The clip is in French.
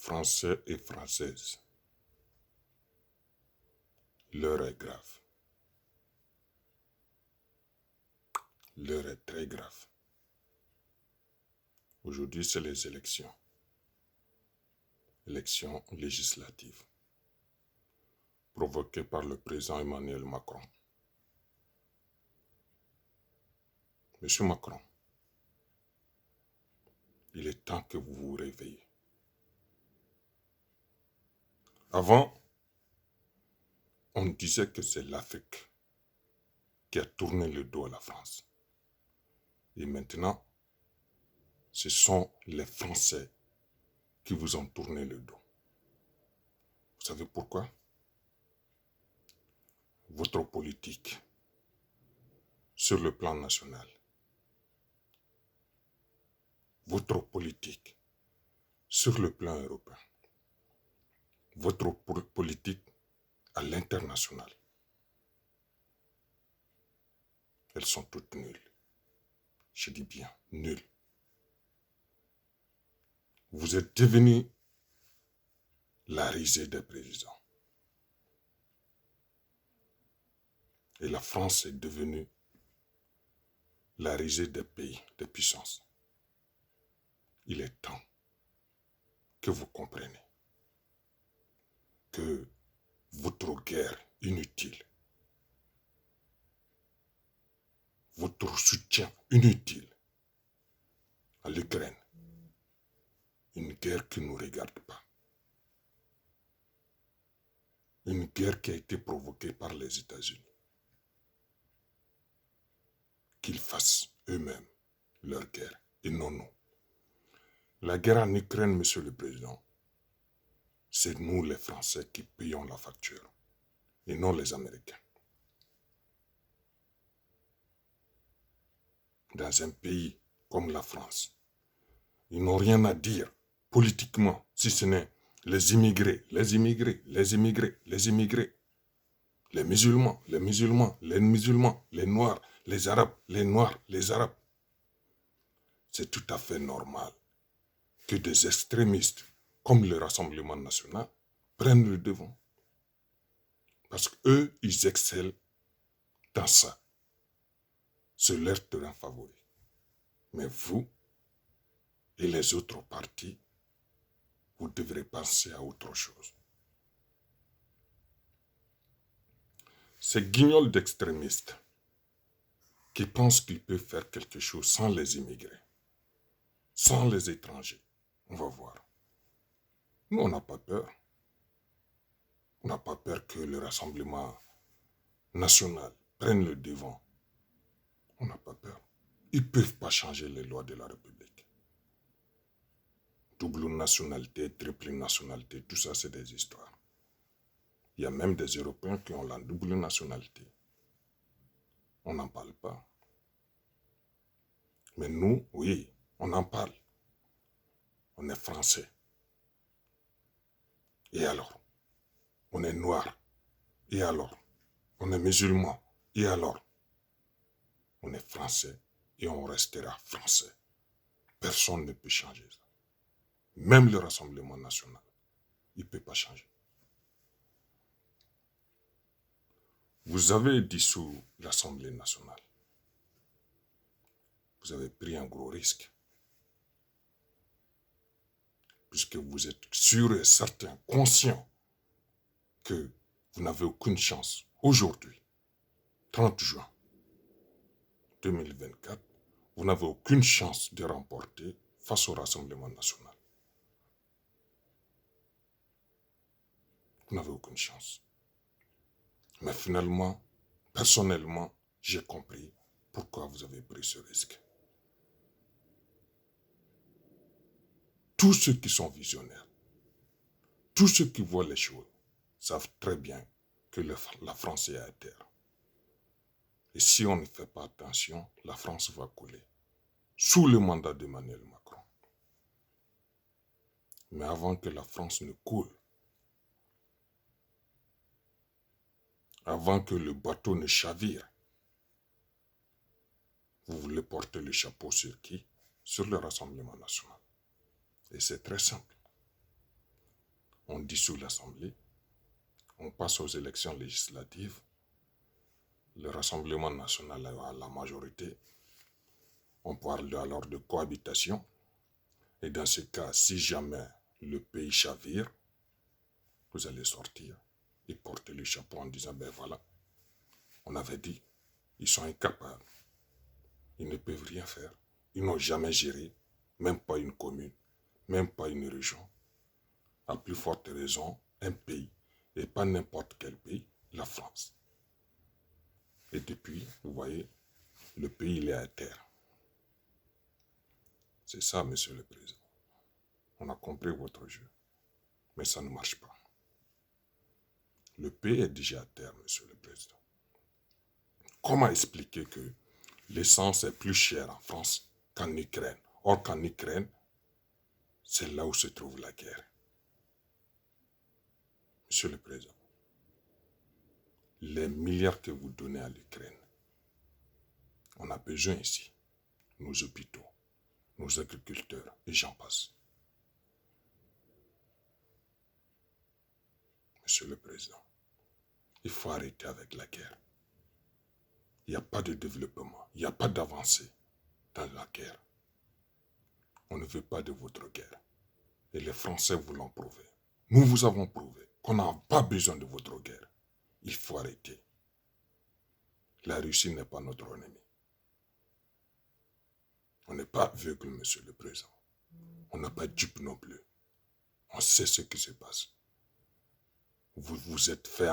Français et Françaises, l'heure est grave. L'heure est très grave. Aujourd'hui, c'est les élections. Élections législatives provoquées par le président Emmanuel Macron. Monsieur Macron, il est temps que vous vous réveillez. Avant, on disait que c'est l'Afrique qui a tourné le dos à la France. Et maintenant, ce sont les Français qui vous ont tourné le dos. Vous savez pourquoi? Votre politique sur le plan national, votre politique sur le plan européen, votre politique à l'international, elles sont toutes nulles. Je dis bien nulles. Vous êtes devenu la risée des présidents. Et la France est devenue la risée des pays, des puissances. Il est temps que vous compreniez que votre guerre inutile, votre soutien inutile à l'Ukraine, une guerre qui ne nous regarde pas, une guerre qui a été provoquée par les États-Unis, qu'ils fassent eux-mêmes leur guerre et non nous. La guerre en Ukraine, Monsieur le Président, c'est nous les Français qui payons la facture et non les Américains. Dans un pays comme la France, ils n'ont rien à dire politiquement, si ce n'est les immigrés, les immigrés, les immigrés, les immigrés, les musulmans, les musulmans, les musulmans, les noirs, les arabes, les noirs, les arabes. C'est tout à fait normal que des extrémistes comme le Rassemblement national prennent le devant. Parce qu'eux, ils excellent dans ça. C'est leur terrain favori. Mais vous et les autres partis, vous devrez penser à autre chose. Ces guignols d'extrémistes qui pensent qu'ils peuvent faire quelque chose sans les immigrés, sans les étrangers, on va voir. Nous, on n'a pas peur. On n'a pas peur que le Rassemblement national prenne le devant. On n'a pas peur. Ils ne peuvent pas changer les lois de la République. Double nationalité, triple nationalité, tout ça, c'est des histoires. Il y a même des Européens qui ont la double nationalité. On n'en parle pas. Mais nous, oui, on en parle. On est français. Et alors? On est noir. Et alors? On est musulman. Et alors? On est français et on restera français. Personne ne peut changer ça. Même le Rassemblement national, il ne peut pas changer. Vous avez dissous l'Assemblée nationale. Vous avez pris un gros risque. Puisque vous êtes sûr et certain, conscient que vous n'avez aucune chance aujourd'hui, 30 juin 2024, vous n'avez aucune chance de remporter face au Rassemblement national. Vous n'avez aucune chance. Mais finalement, personnellement, j'ai compris pourquoi vous avez pris ce risque. Tous ceux qui sont visionnaires, tous ceux qui voient les choses, savent très bien que la France est à terre. Et si on ne fait pas attention, la France va couler. Sous le mandat d'Emmanuel Macron. Mais avant que la France ne coule, avant que le bateau ne chavire, vous voulez porter le chapeau sur qui? Sur le Rassemblement national. Et c'est très simple. on dissout l'Assemblée, on passe aux élections législatives, le Rassemblement national a la majorité, on parle alors de cohabitation, et dans ce cas, si jamais le pays chavire, vous allez sortir et porter le chapeau en disant, ben voilà, on avait dit, ils sont incapables, ils ne peuvent rien faire, ils n'ont jamais géré, même pas une commune, même pas une région, à plus forte raison, un pays, et pas n'importe quel pays, la France. Et depuis, vous voyez, le pays il est à terre. C'est ça, monsieur le président. On a compris votre jeu, mais ça ne marche pas. Le pays est déjà à terre, monsieur le président. Comment expliquer que l'essence est plus chère en France qu'en Ukraine? Or qu'en Ukraine, c'est là où se trouve la guerre. Monsieur le président, les milliards que vous donnez à l'Ukraine, on a besoin ici, nos hôpitaux, nos agriculteurs, et j'en passe. Monsieur le président, il faut arrêter avec la guerre. Il n'y a pas de développement, il n'y a pas d'avancée dans la guerre. On ne veut pas de votre guerre. Et les Français vous l'ont prouvé. Nous vous avons prouvé qu'on n'a pas besoin de votre guerre. Il faut arrêter. La Russie n'est pas notre ennemi. On n'est pas aveugle, monsieur le président. On n'a pas dupe non plus. On sait ce qui se passe. Vous vous êtes fait